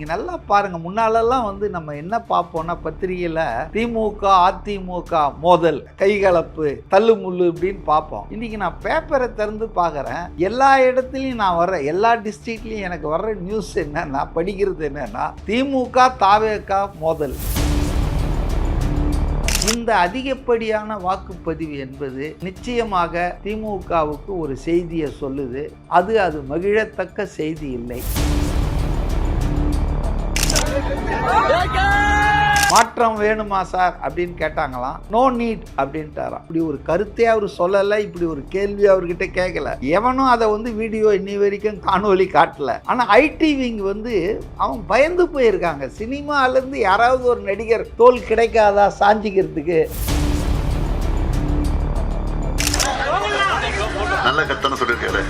நீங்கள் நல்லா பாருங்கள், முன்னாலெல்லாம் வந்து நம்ம என்ன பார்ப்போம்னா பத்திரிகையில் திமுக அதிமுக மோதல், கைகலப்பு, தள்ளுமுள்ளு இப்படின்னு பார்ப்போம். இன்றைக்கி நான் பேப்பரை திறந்து பார்க்குறேன், எல்லா இடத்துலையும் நான் வர்றேன், எல்லா டிஸ்ட்ரிக்ட்லையும் எனக்கு வர்ற நியூஸ் என்னன்னா, படிக்கிறது என்னன்னா திமுக தாவேக மோதல். இந்த அதிகப்படியான வாக்குப்பதிவு என்பது நிச்சயமாக திமுகவுக்கு ஒரு செய்தியை சொல்லுது. அது மகிழத்தக்க செய்தி இல்லை. மாற்றம் வேணுமா சார் அப்படின்னு கேட்டாங்களாம். நோ நீட் அப்படின்ட்டாராம். இப்படி ஒரு கருத்தே அவர் சொல்லலை, இப்படி ஒரு கேள்வி அவர்கிட்ட கேட்கல. எவனும் அதை வந்து வீடியோ இன்னி வரைக்கும் காணொலி காட்டல. ஆனால் ஐடி விங் வந்து அவன் பயந்து போயிருக்காங்க. சினிமாலேருந்து யாராவது ஒரு நடிகர் தோல் கிடைக்காதா சாஞ்சிக்கிறதுக்கு? நல்ல கருத்தான சொல்லியிருக்காரு,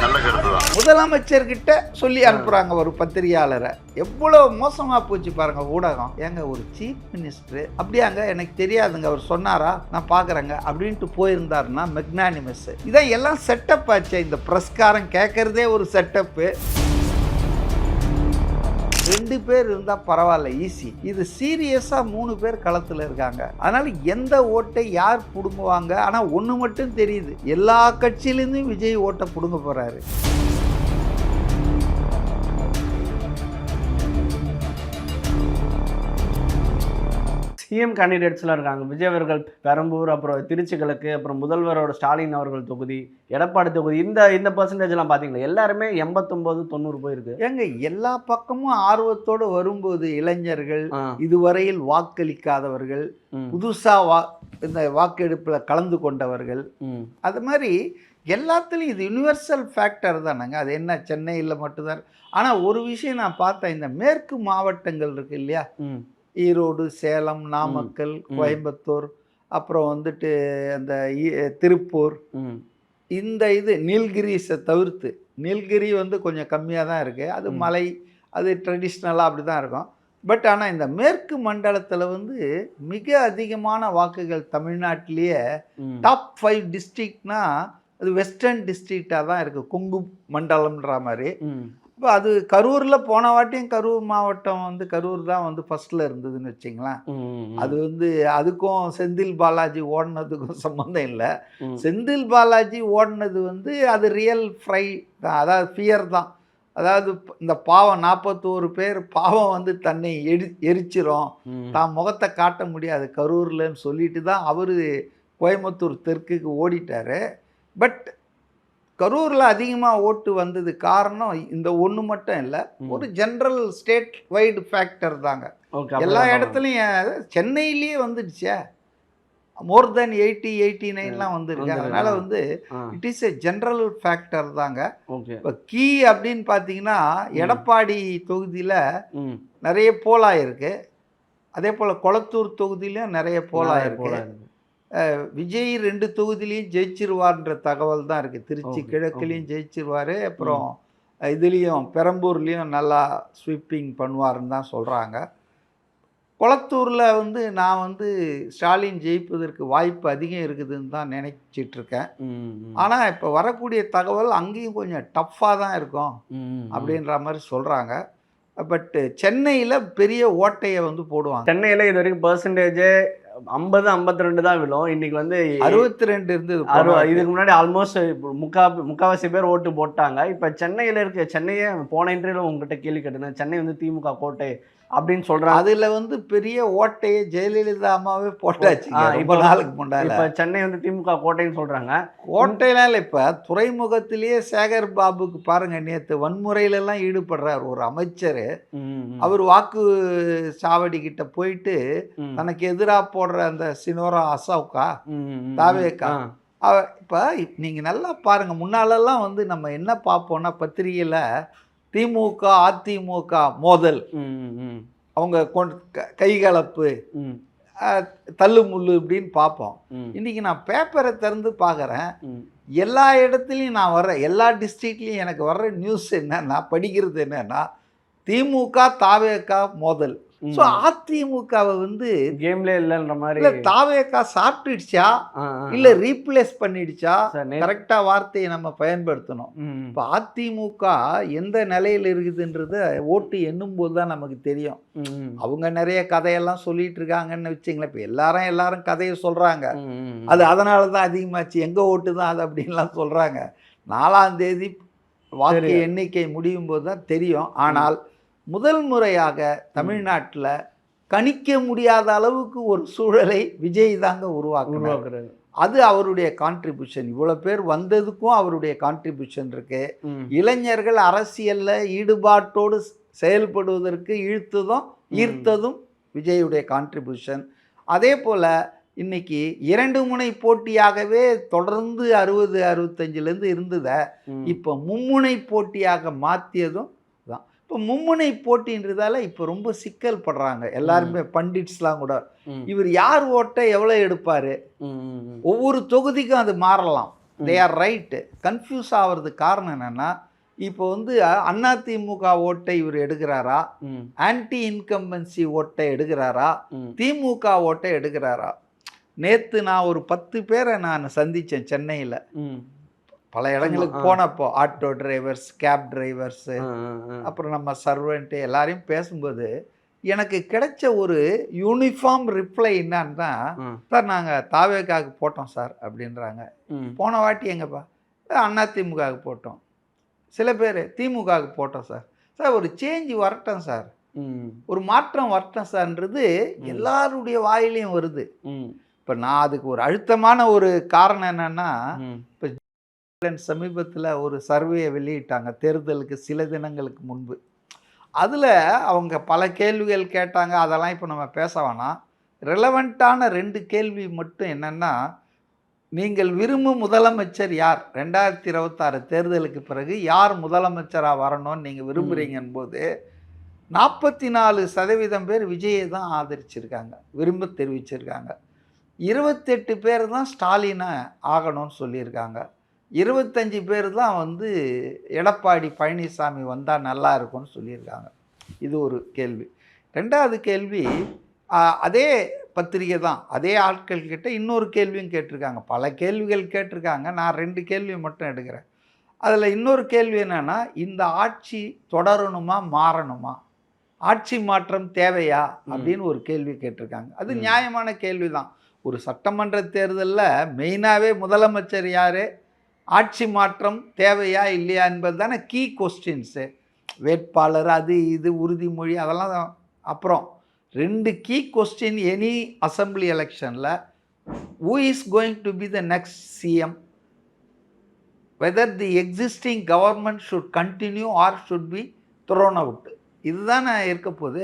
நல்ல கருத்து தான். முதலமைச்சர்கிட்ட சொல்லி அனுப்புறாங்க ஒரு பத்திரிகையாளரை. எவ்வளவு மோசமா போச்சு பாருங்க ஊடகம். ஏங்க ஒரு சீஃப் மினிஸ்டர் அப்படியாங்க, எனக்கு தெரியாதுங்க, அவர் சொன்னாரா, நான் பாக்குறேங்க அப்படின்ட்டு போயிருந்தாருன்னா மெக்னானிமஸ். இதான் எல்லாம் செட்டப் ஆச்சு. இந்த பிரஸ்காரன் கேட்கறதே ஒரு செட்டப்பு. 2 பேர் இருந்தால் பரவாயில்ல, ஈஸி. இது சீரியஸாக 3 பேர் களத்தில் இருக்காங்க. அதனால் எந்த ஓட்டை யார் பிடுங்குவாங்க? ஆனால் ஒன்று மட்டும் தெரியுது, எல்லா கட்சியிலேருந்தும் விஜய் ஓட்டை பிடுங்க போகிறாரு. சிஎம் கேண்டிடேட்ஸ்லாம் இருக்காங்க. விஜய் அவர்கள் பெரம்பூர், அப்புறம் திருச்சி கிழக்கு, அப்புறம் முதல்வரோட ஸ்டாலின் அவர்கள் தொகுதி, எடப்பாடி தொகுதி, இந்த பர்சன்டேஜ்லாம் பார்த்தீங்களா எல்லாருமே 89-90 போயிருக்கு. ஏங்க எல்லா பக்கமும் ஆர்வத்தோடு வரும்போது இளைஞர்கள், இதுவரையில் வாக்களிக்காதவர்கள், புதுசாக இந்த வாக்கெடுப்பில் கலந்து கொண்டவர்கள், அது மாதிரி எல்லாத்துலேயும் இது யுனிவர்சல் ஃபேக்டர் தானேங்க. அது என்ன சென்னையில் மட்டும்தான். ஆனால் ஒரு விஷயம் நான் பார்த்தேன், இந்த மேற்கு மாவட்டங்கள் இருக்கு இல்லையா, ஈரோடு, சேலம், நாமக்கல், கோயம்புத்தூர், அப்புறம் வந்துட்டு அந்த திருப்பூர், இந்த நீல்கிரிஸை தவிர்த்து, நீல்கிரி வந்து கொஞ்சம் கம்மியாக தான் இருக்குது. அது மலை, அது ட்ரெடிஷ்னலாக அப்படி தான் இருக்கும். பட் ஆனால் இந்த மேற்கு மண்டலத்தில் வந்து மிக அதிகமான வாக்குகள் தமிழ்நாட்டிலேயே டாப் 5 டிஸ்ட்ரிக்ட்னா அது வெஸ்டர்ன் டிஸ்ட்ரிக்டாக தான் இருக்குது, கொங்கு மண்டலம்ன்ற மாதிரி. இப்போ அது கரூரில் போன வாட்டியும் கரூர் மாவட்டம் வந்து கரூர் தான் வந்து ஃபர்ஸ்டில் இருந்ததுன்னு வச்சிங்களேன். அது வந்து அதுக்கும் செந்தில் பாலாஜி ஓடினதுக்கும் சம்மந்தம் இல்லை. செந்தில் பாலாஜி ஓடினது வந்து அது ரியல் ஃப்ரை தான், அதாவது ஃபியர் தான். அதாவது இந்த பாவம் 41 பேர் பாவம் வந்து தன்னை எரிச்சிரும், தான் முகத்தை காட்ட முடியாது கரூர்லன்னு சொல்லிட்டு தான் அவர் கோயம்புத்தூர் தெற்குக்கு ஓடிட்டார். பட் கரூரில் அதிகமாக ஓட்டு வந்தது காரணம் இந்த ஒன்று மட்டும் இல்லை, ஒரு ஜென்ரல் ஸ்டேட் வைடு ஃபேக்டர் தாங்க. எல்லா இடத்துலையும் சென்னையிலேயே வந்துடுச்சே, மோர் தென் 80-89 வந்துருக்கு. அதனால் வந்து it is a general factor தாங்க. இப்போ கீ அப்படின்னு பார்த்தீங்கன்னா எடப்பாடி தொகுதியில் நிறைய போலாயிருக்கு, அதே போல் கொளத்தூர் தொகுதியிலையும் நிறைய போலாயிருக்கு. விஜய் 2 தொகுதியிலையும் ஜெயிச்சிருவார்ன்ற தகவல் தான் இருக்குது. திருச்சி கிழக்குலேயும் ஜெயிச்சிருவார், அப்புறம் இதுலேயும் பெரம்பூர்லேயும் நல்லா ஸ்வீப்பிங் பண்ணுவார்னு தான் சொல்கிறாங்க. கொளத்தூரில் வந்து நான் வந்து ஸ்டாலின் ஜெயிப்பதற்கு வாய்ப்பு அதிகம் இருக்குதுன்னு தான் நினைச்சிட்ருக்கேன். ஆனால் இப்போ வரக்கூடிய தகவல் அங்கேயும் கொஞ்சம் டஃப்பாக தான் இருக்கும் அப்படின்ற மாதிரி சொல்கிறாங்க. பட்டு சென்னையில் பெரிய ஓட்டையை வந்து போடுவாங்க. சென்னையில் இது வரைக்கும் பர்சன்டேஜே 50-52 தான் விழும். இன்னைக்கு வந்து 62 இருந்தது. இதுக்கு முன்னாடி ஆல்மோஸ்ட் முக்காவாசி பேர் ஓட்டு போட்டாங்க. இப்போ சென்னையில் இருக்க, சென்னையே போன இன்டர்வியூல உங்ககிட்ட கேள்வி கேட்டேன், சென்னை வந்து திமுக கோட்டை அப்படின்னு சொல்றாங்க. அதுல வந்து பெரிய ஓட்டையை ஜெயலலிதா அம்மாவே போட்டாச்சு ரொம்ப நாளுக்கு முன்னாடி. இப்ப சென்னை வந்து திமுக கோட்டைன்னு சொல்றாங்க. கோட்டையில இப்ப துறைமுகத்திலேயே சேகர் பாபுக்கு பாருங்க, நேற்று வன்முறையில எல்லாம் ஈடுபடுறார் ஒரு அமைச்சர். அவர் வாக்கு சாவடி கிட்ட போயிட்டு தனக்கு எதிராக போடுற அந்த சினோரா அசோகா தாவேக்கா, இப்ப நீங்க நல்லா பாருங்க, முன்னாலெல்லாம் வந்து நம்ம என்ன பார்ப்போம்னா பத்திரிகையில திமுக அதிமுக மோதல், அவங்க கைகலப்பு, தள்ளுமுள்ளு இப்படின்னு பார்ப்போம். இன்னைக்கு நான் பேப்பரை திறந்து பார்க்குறேன், எல்லா இடத்துலையும் நான் வர்றேன், எல்லா டிஸ்ட்ரிக்ட்லையும் எனக்கு வர்ற நியூஸ் என்னன்னா, படிக்கிறது என்னன்னா திமுக தாவேக மோதல். ஸோ அதிமுகவை வந்து கேம்ல இல்லைன்ற மாதிரி இல்லை தாவேக்கா சாப்பிட்டுடுச்சா இல்லை ரீப்ளேஸ் பண்ணிடுச்சா, கரெக்டாக வார்த்தையை நம்ம பயன்படுத்தணும். இப்போ அதிமுக எந்த நிலையில் இருக்குதுன்றது ஓட்டு எண்ணும் போது தான் நமக்கு தெரியும். அவங்க நிறைய கதையெல்லாம் சொல்லிட்டு இருக்காங்கன்னு வச்சுங்களேன். இப்போ எல்லாரும் கதையை சொல்கிறாங்க. அது அதனால தான் அதிகமாச்சு, எங்கள் ஓட்டு தான் அது அப்படின்லாம் சொல்கிறாங்க. 4ஆம் தேதி வாக்கு எண்ணிக்கை முடியும் போது தான் தெரியும். ஆனால் முதல் முறையாக தமிழ்நாட்டில் கணிக்க முடியாத அளவுக்கு ஒரு சூழலை விஜய் தாங்க உருவாக்குறாரு. அது அவருடைய கான்ட்ரிபியூஷன். இவ்வளோ பேர் வந்ததுக்கும் அவருடைய கான்ட்ரிபியூஷன் இருக்கு. இளைஞர்கள் அரசியலில் ஈடுபாட்டோடு செயல்படுவதற்கு ஈர்த்ததும் விஜயுடைய கான்ட்ரிபியூஷன். அதே போல் இன்னைக்கு 2 முனை போட்டியாகவே தொடர்ந்து 60-65லேருந்து இருந்ததை இப்போ மும்முனை போட்டியாக மாற்றியதும் தான். இப்போ மும்முனை போட்டின்றதால இப்போ ரொம்ப சிக்கல் படுறாங்க எல்லாருமே, பண்டிட்ஸ்லாம் கூட. இவர் யார் ஓட்டை எவ்வளோ எடுப்பார், ஒவ்வொரு தொகுதிக்கும் அது மாறலாம். They are right. கன்ஃபியூஸ் ஆகிறதுக்கு காரணம் என்னென்னா, இப்போ வந்து அதிமுக ஓட்டை இவர் எடுக்கிறாரா, ஆன்டி இன்கம்பன்சி ஓட்டை எடுக்கிறாரா, திமுக ஓட்டை எடுக்கிறாரா. நேற்று நான் ஒரு 10 பேரை நான் சந்தித்தேன் சென்னையில். பல இடங்களுக்கு போனப்போ ஆட்டோ டிரைவர்ஸ், கேப் டிரைவர்ஸு, அப்புறம் நம்ம சர்வெண்ட்டு எல்லாரையும் பேசும்போது எனக்கு கிடைச்ச ஒரு யூனிஃபார்ம் ரிப்ளை என்னான்னா, சார் நாங்கள் தாவேக்காவுக்கு போட்டோம் சார் அப்படின்றாங்க. போன வாட்டி எங்கப்பா, அதிமுகவுக்கு போட்டோம். சில பேர் திமுகவுக்கு போட்டோம் சார். சார் ஒரு சேஞ்ச் வரட்டும் சார், ஒரு மாற்றம் வரட்டும் சார்ன்றது எல்லாருடைய வாயிலையும் வருது. இப்போ நான் அதுக்கு ஒரு அழுத்தமான ஒரு காரணம் என்னென்னா, இப்போ சமீபத்தில் ஒரு சர்வேயை வெளியிட்டாங்க தேர்தலுக்கு சில தினங்களுக்கு முன்பு. அதில் அவங்க பல கேள்விகள் கேட்டாங்க. அதெல்லாம் இப்போ நம்ம பேச வேணாம். ரெலவெண்ட்டான 2 கேள்வி மட்டும் என்னென்னா, நீங்கள் விரும்பும் முதலமைச்சர் யார், 2026 தேர்தலுக்கு பிறகு யார் முதலமைச்சராக வரணும்னு நீங்கள் விரும்புகிறீங்கன் போது 44% பேர் விஜயை தான் ஆதரிச்சிருக்காங்க, விரும்ப தெரிவிச்சிருக்காங்க. 28 பேர் தான் ஸ்டாலினை ஆகணும்னு சொல்லியிருக்காங்க. 25 பேர் தான் வந்து எடப்பாடி பழனிசாமி வந்தால் நல்லா இருக்கும்னு சொல்லியிருக்காங்க. இது ஒரு கேள்வி. 2வது கேள்வி, அதே பத்திரிகை தான், அதே ஆட்கள் கிட்ட இன்னொரு கேள்வியும் கேட்டிருக்காங்க. பல கேள்விகள் கேட்டிருக்காங்க, நான் 2 கேள்வி மட்டும் எடுக்கிறேன். அதில் இன்னொரு கேள்வி என்னென்னா, இந்த ஆட்சி தொடரணுமா மாறணுமா, ஆட்சி மாற்றம் தேவையா அப்படின்னு ஒரு கேள்வி கேட்டிருக்காங்க. அது நியாயமான கேள்வி தான். ஒரு சட்டமன்ற தேர்தலில் மெயினாகவே முதலமைச்சர் யார், ஆட்சி மாற்றம் தேவையா இல்லையா என்பது தானே கீ கொஸ்டின்ஸு. வேட்பாளர் அது இது உறுதிமொழி அதெல்லாம் அப்புறம். 2 கீ கொஸ்டின் எனி அசம்பிளி எலெக்ஷனில், who is going to be the next CM, whether the existing government should continue or should be thrown out. இதுதான் நான் இருக்க போது.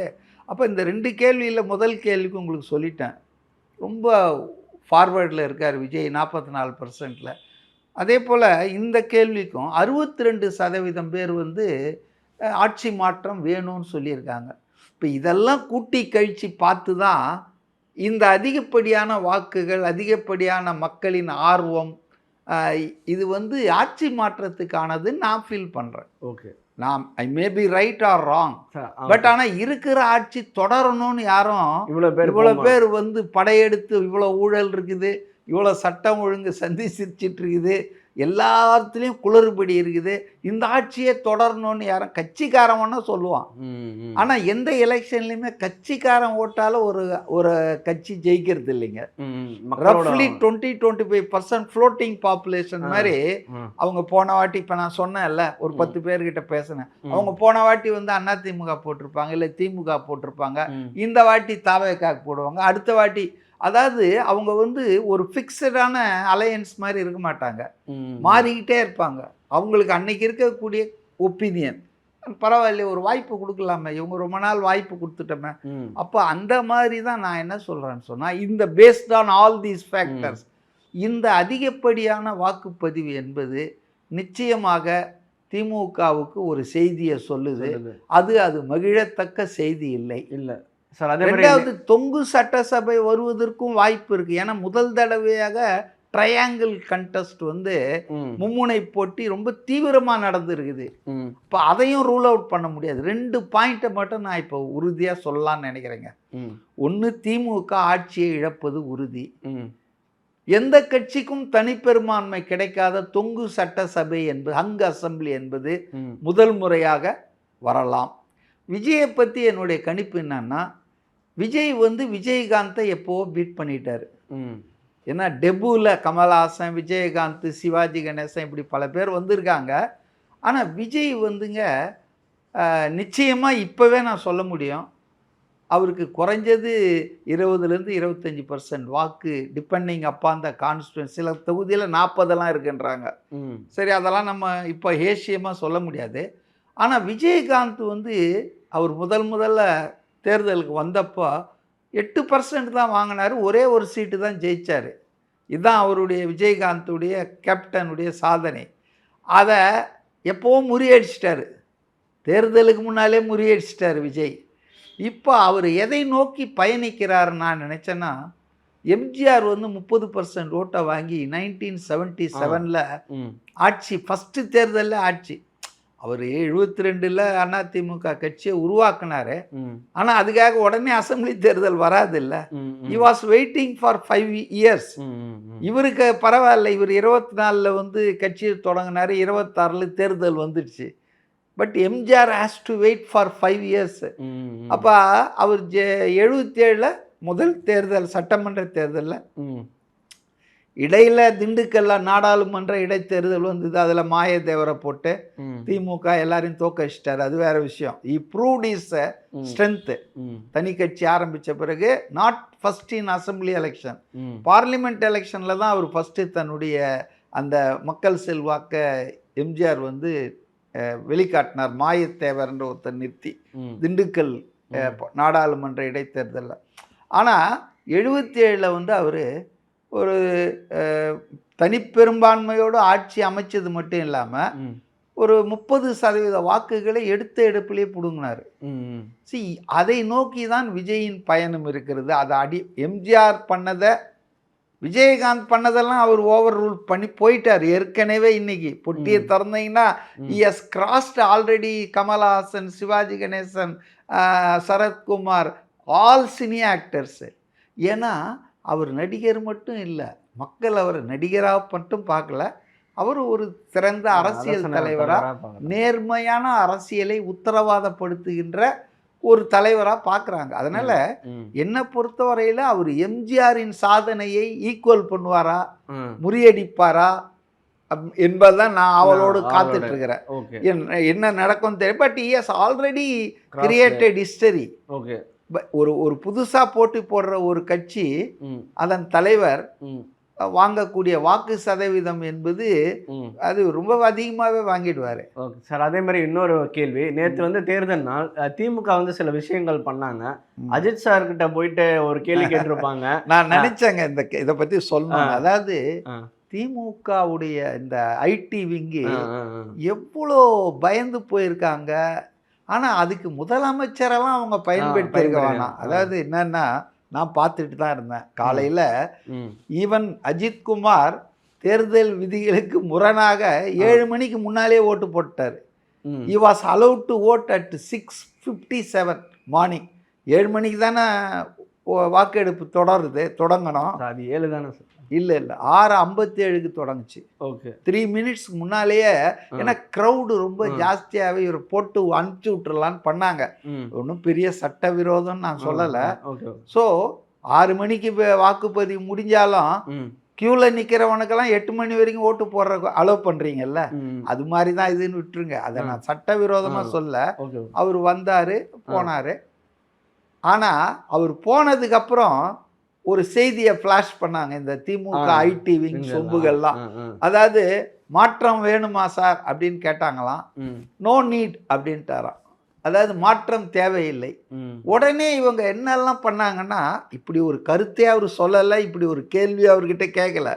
அப்போ இந்த 2 கேள்வியில் முதல் கேள்விக்கு உங்களுக்கு சொல்லிட்டேன், ரொம்ப ஃபார்வேர்டில் இருக்கார் விஜய் 44%. அதே போல் இந்த கேள்விக்கும் 62% பேர் வந்து ஆட்சி மாற்றம் வேணும்னு சொல்லியிருக்காங்க. இப்போ இதெல்லாம் கூட்டி கழித்து பார்த்து தான் இந்த அதிகப்படியான வாக்குகள், அதிகப்படியான மக்களின் ஆர்வம், இது வந்து ஆட்சி மாற்றத்துக்கானதுன்னு நான் ஃபீல் பண்ணுறேன். ஓகே, நான் I may be right or wrong, but ஆனால் இருக்கிற ஆட்சி தொடரணும்னு யாரும் இவ்வளோ பேர் வந்து படையெடுத்து, இவ்வளோ ஊழல் இருக்குது, இவ்வளோ சட்டம் ஒழுங்கு சந்திச்சிட்டு இருக்குது, எல்லாத்துலேயும் குளறுபடி இருக்குது, இந்த ஆட்சியே தொடரணும்னு யாரும் கட்சிக்காரன் வேணா சொல்லுவான். ஆனால் எந்த எலெக்ஷன்லையுமே கட்சிக்காரன் ஓட்டால் ஒரு கட்சி ஜெயிக்கிறது இல்லைங்க. ரஃப்லி 20-25% ஃப்ளோட்டிங் பாப்புலேஷன் மாதிரி. அவங்க போன வாட்டி, இப்போ நான் சொன்னேன்ல ஒரு 10 பேர்கிட்ட பேசினேன், அவங்க போன வாட்டி வந்து அதிமுக போட்டிருப்பாங்க, இல்லை திமுக போட்டிருப்பாங்க, இந்த வாட்டி தாவேக்காக்கு போடுவாங்க, அடுத்த வாட்டி. அதாவது அவங்க வந்து ஒரு ஃபிக்ஸடான அலையன்ஸ் மாதிரி இருக்க மாட்டாங்க, மாறிக்கிட்டே இருப்பாங்க. அவங்களுக்கு அன்னைக்கு இருக்கக்கூடிய ஒப்பீனியன், பரவாயில்ல ஒரு வாய்ப்பு கொடுக்கலாமே, இவங்க ரொம்ப நாள் வாய்ப்பு கொடுத்துட்டோமே. அப்போ அந்த மாதிரி தான் நான் என்ன சொல்கிறேன்னு சொன்னால், இந்த based on all these factors, இந்த அதிகப்படியான வாக்குப்பதிவு என்பது நிச்சயமாக திமுகவுக்கு ஒரு செய்தியை சொல்லுது. அது மகிழத்தக்க செய்தி இல்லை. சார், 2வது தொங்கு சட்டசபை வருவதற்கும் வாய்ப்பு இருக்குது. ஏன்னா முதல் தடவையாக ட்ரையாங்கிள் கண்டெஸ்ட் வந்து மும்முனை போட்டி ரொம்ப தீவிரமாக நடந்துருக்குது. இப்போ அதையும் ரூல் அவுட் பண்ண முடியாது. 2 பாயிண்ட்டை மட்டும் நான் இப்போ உறுதியாக சொல்லலாம்னு நினைக்கிறேங்க. ஒன்று, திமுக ஆட்சியை இழப்பது உறுதி. எந்த கட்சிக்கும் தனிப்பெரும்பான்மை கிடைக்காத தொங்கு சட்டசபை என்பது, ஹங் அசம்பிளி என்பது முதல் முறையாக வரலாம். விஜயை பற்றி என்னுடைய கணிப்பு என்னன்னா, விஜய் வந்து விஜயகாந்தை எப்போவோ பீட் பண்ணிட்டார். ஏன்னா டெபுவில் கமல்ஹாசன், விஜயகாந்த், சிவாஜி கணேசன் இப்படி பல பேர் வந்திருக்காங்க. ஆனால் விஜய் வந்துங்க நிச்சயமாக இப்போவே நான் சொல்ல முடியும், அவருக்கு குறைஞ்சது 20% 25% வாக்கு, டிபெண்டிங் அப்பான் த கான்ஸ்டியூன்சி. சில தொகுதியில் 40 இருக்குன்றாங்க. சரி, அதெல்லாம் நம்ம இப்போ ஹேஷியமாக சொல்ல முடியாது. ஆனால் விஜயகாந்த் வந்து அவர் முதல்ல தேர்தலுக்கு வந்தப்போ 8% தான் வாங்கினார். ஒரே ஒரு சீட்டு தான் ஜெயித்தார். இதுதான் அவருடைய விஜயகாந்துடைய கேப்டனுடைய சாதனை. அதை எப்போவும் முறியடிச்சிட்டார். தேர்தலுக்கு முன்னாலே முறியடிச்சிட்டார் விஜய். இப்போ அவர் எதை நோக்கி பயணிக்கிறார் நான் நினச்சேன்னா, எம்ஜிஆர் வந்து 30% ஓட்டை வாங்கி 1977 ஆட்சி, ஃபஸ்ட்டு தேர்தலில் ஆட்சி. அவர் 72 அதிமுக கட்சியை உருவாக்குனார். ஆனால் அதுக்காக உடனே அசம்பிளி தேர்தல் வராதில்ல. He was waiting for 5 years. இவருக்கு பரவாயில்ல, இவர் 24 வந்து கட்சியை தொடங்கினார், 26 தேர்தல் வந்துடுச்சு. But MGR has to wait for 5 years. அப்போ அவர் 77 முதல் தேர்தல், சட்டமன்ற தேர்தலில் இடையில் திண்டுக்கல்ல நாடாளுமன்ற இடைத்தேர்தல் வந்தது. அதில் மாயத்தேவரை போட்டு திமுக எல்லாரையும் தோக்கடிச்சிட்டார். அது வேற விஷயம். இ ப்ரூவ்ட் இஸ் ஸ்ட்ரென்த். தனி கட்சி ஆரம்பித்த பிறகு, not first in assembly election, parliament எலெக்ஷனில் தான் அவர் ஃபஸ்ட்டு தன்னுடைய அந்த மக்கள் செல்வாக்க எம்ஜிஆர் வந்து வெளிக்காட்டினார். மாயத்தேவர்ன்ற ஒருத்தர் நிறுத்தி திண்டுக்கல் நாடாளுமன்ற இடைத்தேர்தலில். ஆனால் 77 வந்து அவர் ஒரு தனிப்பெரும்பான்மையோடு ஆட்சி அமைச்சது மட்டும் இல்லாமல் ஒரு 30% வாக்குகளை எடுத்த எடுப்பிலே பிடுங்கினார். அதை நோக்கி தான் விஜயின் பயணம் இருக்கிறது. அதை எம்ஜிஆர் பண்ணதை, விஜயகாந்த் பண்ணதெல்லாம் அவர் ஓவர் ரூல் பண்ணி போயிட்டார் ஏற்கனவே. இன்னைக்கு பொட்டியை திறந்தீங்கன்னா S crossed already Kamal Haasan, Sivaji Ganesan, Sarathkumar, all cine actors. ஏன்னா அவர் நடிகர் மட்டும் இல்லை, மக்கள் அவர் நடிகராக மட்டும் பார்க்கல, அவர் ஒரு சிறந்த அரசியல் தலைவராக, நேர்மையான அரசியலை உத்தரவாதப்படுத்துகின்ற ஒரு தலைவராக பார்க்குறாங்க. அதனால் என்னை பொறுத்தவரையில் அவர் எம்ஜிஆரின் சாதனையை ஈக்குவல் பண்ணுவாரா, முறியடிப்பாரா என்பதுதான் நான் அவளோடு காத்துட்ருக்கிறேன். என்ன நடக்கும் தெரியும். But he has already created history. ஒரு புதுசாக போட்டி போடுற ஒரு கட்சி, அதன் தலைவர் வாங்கக்கூடிய வாக்கு சதவீதம் என்பது அது ரொம்ப அதிகமாகவே வாங்கிடுவார். ஓகே சார், அதே மாதிரி இன்னொரு கேள்வி. நேற்று வந்து தேர்தல் நாள் திமுக வந்து சில விஷயங்கள் பண்ணாங்க. அஜித் சார்கிட்ட போயிட்டு ஒரு கேள்வி கேட்டிருப்பாங்க. நான் நினைச்சேங்க இதை பற்றி சொல்லணும். அதாவது திமுகவுடைய இந்த ஐடி விங்கு எவ்வளோ பயந்து போயிருக்காங்க. ஆனால் அதுக்கு முதலமைச்சரெல்லாம் அவங்க பயன்படுத்தியிருக்க வேணாம். அதாவது என்னன்னா, நான் பார்த்துட்டு தான் இருந்தேன் காலையில். ஈவன் அஜித்குமார் தேர்தல் விதிகளுக்கு முரணாக 7 மணிக்கு முன்னாலே ஓட்டு போட்டார். He was allowed to vote at 6:57 morning. 7 மணிக்கு தானே வாக்கெடுப்பு தொடங்கணும். அது 7 தானே சார்? இல்லை 6:57 தொடங்குச்சு. ஓகே, 3 minutes முன்னாலேயே. ஏன்னா க்ரௌடு ரொம்ப ஜாஸ்தியாகவே இவர் போட்டு அனுப்பிச்சி விட்டுறலான்னு பண்ணாங்க. ஒன்றும் பெரிய சட்டவிரோதம்னு நான் சொல்லலை. ஸோ 6 மணிக்கு வாக்குப்பதிவு முடிஞ்சாலும் க்யூவில் நிற்கிறவனுக்கெல்லாம் 8 மணி வரைக்கும் ஓட்டு போடுற அலோவ் பண்ணுறீங்கல்ல, அது மாதிரி தான் இதுன்னு விட்டுருங்க. அதை நான் சட்டவிரோதமாக சொல்ல. அவர் வந்தார், போனார். ஆனால் அவர் போனதுக்கப்புறம் ஒரு செய்தியை ஃப்ளாஷ் பண்ணாங்க இந்த திமுக ஐடி விங் சொம்புகள்லாம். அதாவது மாற்றம் வேணுமா சார் அப்படின்னு கேட்டாங்களாம். நோ நீட் அப்படின்ட்டாராம். அதாவது மாற்றம் தேவையில்லை. உடனே இவங்க என்னெல்லாம் பண்ணாங்கன்னா, இப்படி ஒரு கருத்தே அவர் சொல்லலை, இப்படி ஒரு கேள்வி அவர்கிட்ட கேட்கல,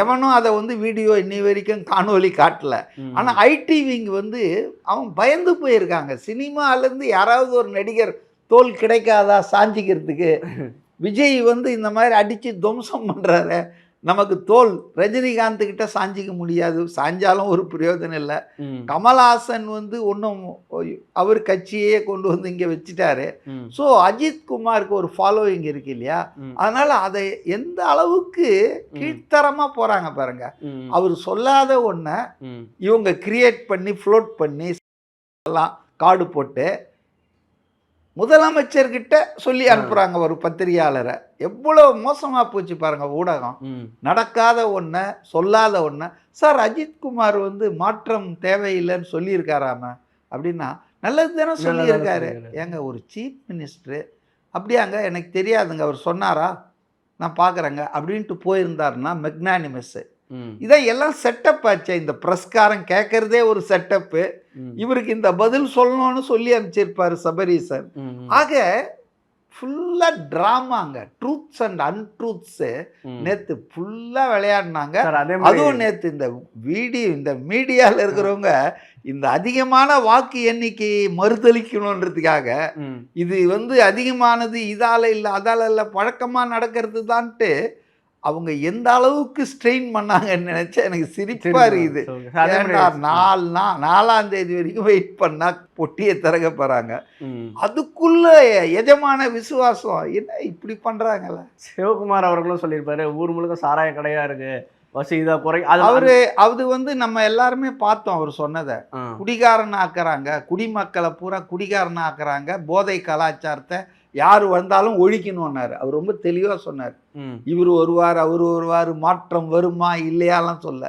எவனும் அதை வந்து வீடியோ இன்னி வரைக்கும் காணொலி காட்டல. ஆனால் ஐடி விங் வந்து அவன் பயந்து போயிருக்காங்க. சினிமாலேருந்து யாராவது ஒரு நடிகர் தோல் கிடைக்காதா சாஞ்சிக்கிறதுக்கு? விஜய் வந்து இந்த மாதிரி அடித்து துவம்சம் பண்ணுறாரு. நமக்கு தோல் ரஜினிகாந்த் கிட்ட சாஞ்சிக்க முடியாது, சாஞ்சாலும் ஒரு பிரயோஜனம் இல்லை. கமல்ஹாசன் வந்து ஒன்றும் அவர் கட்சியே கொண்டு வந்து இங்கே வச்சுட்டாரு. ஸோ அஜித் குமாருக்கு ஒரு ஃபாலோவிங் இருக்கு இல்லையா, அதனால அதை எந்த அளவுக்கு கீழ்த்தரமாக போகிறாங்க பாருங்க. அவர் சொல்லாத ஒன்றை இவங்க கிரியேட் பண்ணி ஃப்ளோட் பண்ணி எல்லாம் கார்டு போட்டு முதலமைச்சர்கிட்ட சொல்லி அனுப்புகிறாங்க ஒரு பத்திரிகையாளரை. எவ்வளோ மோசமாக போச்சு பாருங்கள் ஊடகம். நடக்காத ஒன்றை சொல்லாத ஒன்றை சார் அஜித்குமார் வந்து மாற்றம் தேவையில்லைன்னு சொல்லியிருக்காராம அப்படின்னா நல்லது தானே சொல்லியிருக்காரு. ஏங்க ஒரு சீஃப் மினிஸ்டரு அப்படியாங்க எனக்கு தெரியாதுங்க அவர் சொன்னாரா நான் பார்க்குறேங்க அப்படின்ட்டு போயிருந்தாருன்னா மெக்னானிமஸ்ஸு. இதை எல்லாம் செட்டப் ஆச்சு. இந்த பிரஸ்காரன் கேட்கறதே ஒரு செட்டப்பு. இவருக்கு இந்த பதில் சொல்லணும்னு சொல்லி அனுப்பிச்சிருப்பாரு சபரீசன். ஆக ஃபுல்லாக ட்ராமாங்க, ட்ரூத்ஸ் அண்ட் அன்ட்ரூத்ஸு நேற்று ஃபுல்லாக விளையாடினாங்க. அதுவும் நேற்று இந்த இந்த மீடியாவில் இருக்கிறவங்க இந்த அதிகமான வாக்கு எண்ணிக்கையை மறுதளிக்கணுன்றதுக்காக இது வந்து அதிகமானது இதால் இல்லை அதால் இல்லை பழக்கமாக நடக்கிறது தான்ட்டு அவங்க எந்த அளவுக்கு ஸ்ட்ரெயின் பண்ணாங்கன்னு நினைச்சா எனக்கு சிரிப்பா இருக்குது. 4ஆம் தேதி வரைக்கும் வெயிட் பண்ணா பொட்டியை திறக்க போறாங்க. அதுக்குள்ள எஜமான விசுவாசம் என்ன இப்படி பண்றாங்கல்ல. சிவகுமார் அவர்களும் சொல்லியிருப்பாரு ஊர் முழுக்க சாராய கடையா இருக்கு, அது வந்து நம்ம எல்லாருமே பார்த்தோம். அவர் சொன்னதை குடிகாரன் ஆக்குறாங்க, குடிமக்களை பூரா குடிகாரன் ஆக்குறாங்க, போதை கலாச்சாரத்தை யார் வந்தாலும் ஒழிக்கணும்னாரு. அவர் ரொம்ப தெளிவாக சொன்னார். இவர் வருவார் அவர் வருவார், மாற்றம் வருமா இல்லையாலாம் சொல்ல.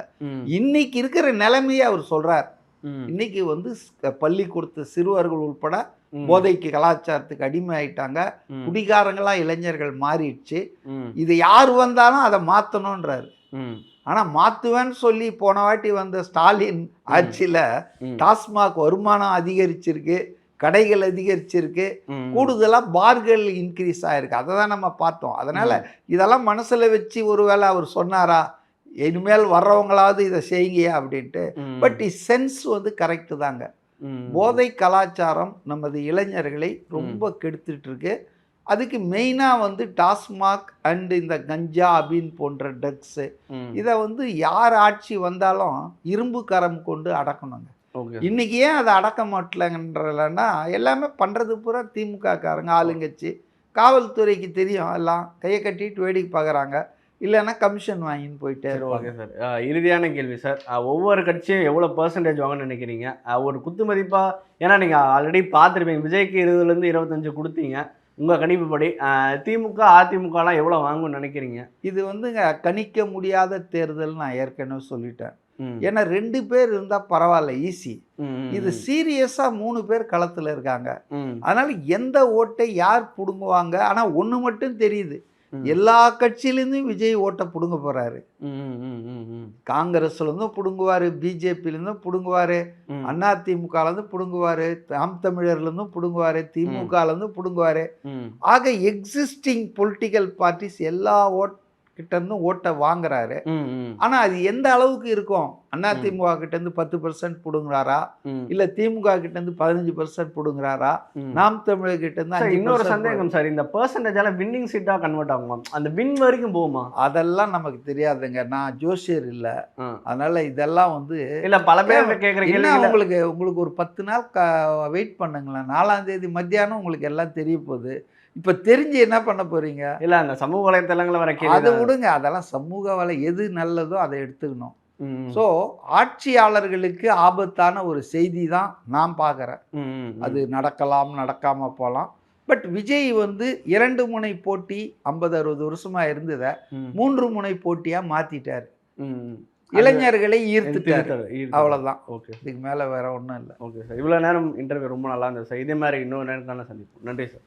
இன்னைக்கு இருக்கிற நிலைமையை அவர் சொல்றார். இன்னைக்கு வந்து பள்ளிக்கூடத்து சிறுவர்கள் உட்பட போதைக்கு கலாச்சாரத்துக்கு அடிமை ஆயிட்டாங்க, குடிகாரங்களா இளைஞர்கள் மாறிடுச்சு. இது யார் வந்தாலும் அதை மாற்றணுன்றாரு. ஆனால் மாற்றுவேன்னு சொல்லி போன வாட்டி வந்த ஸ்டாலின் ஆட்சியில் டாஸ்மாக் வருமானம் அதிகரிச்சிருக்கு, கடைகள் அதிகரிச்சிருக்கு, கூடுதலாக பார்கள் இன்க்ரீஸ் ஆகிருக்கு. அதை தான் நம்ம பார்த்தோம். அதனால் இதெல்லாம் மனசில் வச்சு ஒருவேளை அவர் சொன்னாரா இனிமேல் வர்றவங்களாவது இதை செய்யுங்கயா அப்படின்ட்டு. பட் சென்ஸ் வந்து கரெக்டு தாங்க. போதை கலாச்சாரம் நமது இளைஞர்களை ரொம்ப கெடுத்துட்டு இருக்கு. அதுக்கு மெயினாக வந்து டாஸ்மாக் அண்டு இந்த கஞ்சா அபின் போன்ற ட்ரக்ஸு இதை வந்து யார் ஆட்சி வந்தாலும் இரும்பு கரம் கொண்டு அடக்கணுங்க. இன்னைக்கு ஏன் அதை அடக்க மாட்டலங்கன்றலன்னா எல்லாமே பண்ணுறது பூரா திமுக காரங்க ஆளுங்கட்சி. காவல்துறைக்கு தெரியும், எல்லாம் கையை கட்டிட்டு வேடிக்கை பார்க்குறாங்க, இல்லைன்னா கமிஷன் வாங்கின்னு போயிட்டே. ஓகே சார், இறுதியான கேள்வி சார், ஒவ்வொரு கட்சியும் எவ்வளோ பர்சன்டேஜ் வாங்கன்னு நினைக்கிறீங்க ஒரு குத்து மதிப்பாக? ஏன்னா நீங்கள் ஆல்ரெடி பார்த்துருப்பீங்க, விஜய்க்கு 20லேருந்து 25 கொடுத்தீங்க. உங்கள் கணிப்புப்படி திமுக அதிமுகலாம் எவ்வளோ வாங்கும்னு நினைக்கிறீங்க? இது வந்து கணிக்க முடியாத தேர்தல் நான் ஏற்கனவே சொல்லிட்டேன். ஏன்னா 2 பேர் இருந்தால் பரவாயில்ல, ஈஸி. இது சீரியஸாக 3 பேர் களத்தில் இருக்காங்க. அதனால எந்த ஓட்டை யார் பிடுங்குவாங்க. ஆனால் ஒன்று மட்டும் தெரியுது, எல்லா கட்சியிலேருந்தும் விஜய் ஓட்டை பிடுங்க போகிறாரு. காங்கிரஸ்லேருந்தும் பிடுங்குவார், பிஜேபியிலேருந்தும் பிடுங்குவார், அதிமுகலேருந்து பிடுங்குவார், நாம் தமிழர்லேருந்தும் பிடுங்குவார், திமுகலேருந்து பிடுங்குவார். ஆக எக்ஸிஸ்டிங் பொலிட்டிக்கல் பார்ட்டிஸ் எல்லா கிட்டேருந்தும் ஓட்டை வாங்குறாரு. ஆனால் அது எந்த அளவுக்கு இருக்கும்? அதிமுக கிட்டேருந்து 10% பிடுங்குறாரா, இல்லை திமுக கிட்டேருந்து 15% பிடுங்குறாரா, நாம் தமிழர் கிட்டேருந்து? இன்னொரு சந்தேகம் சார், இந்த பர்சன்டேஜால வின்னிங் சீட்டாக கன்வெர்ட் ஆகுமா? அந்த வின் வரைக்கும் போகுமா? அதெல்லாம் நமக்கு தெரியாதுங்க, நான் ஜோசியர் இல்லை. அதனால இதெல்லாம் வந்து இல்லை, பல பேர் கேட்குறீங்க. உங்களுக்கு ஒரு 10 நாள் வெயிட் பண்ணுங்களேன். 4ஆம் தேதி மத்தியானம் உங்களுக்கு எல்லாம் தெரிய போகுது. இப்போ தெரிஞ்சு என்ன பண்ண போறீங்க? இல்லை, அந்த சமூக வலைத்தளங்களை வர அதை விடுங்க, அதெல்லாம் சமூக வலை எது நல்லதோ அதை எடுத்துக்கணும். ஸோ ஆட்சியாளர்களுக்கு ஆபத்தான ஒரு செய்தி தான் நான் பார்க்குறேன். அது நடக்கலாம், நடக்காமல் போகலாம். பட் விஜய் வந்து 2 முனை போட்டி 50-60 வருஷமாக இருந்ததை 3 முனை போட்டியாக மாற்றிட்டார். இளைஞர்களை ஈர்த்துட்டார், அவ்வளோதான். ஓகே, இதுக்கு மேலே வேற ஒன்றும் இல்லை. ஓகே சார், இவ்வளோ நேரம் இன்டர்வியூ ரொம்ப நல்லா இருந்தது சார். இதே மாதிரி இன்னொரு நேரம் தானே சந்திப்போம். நன்றி சார்.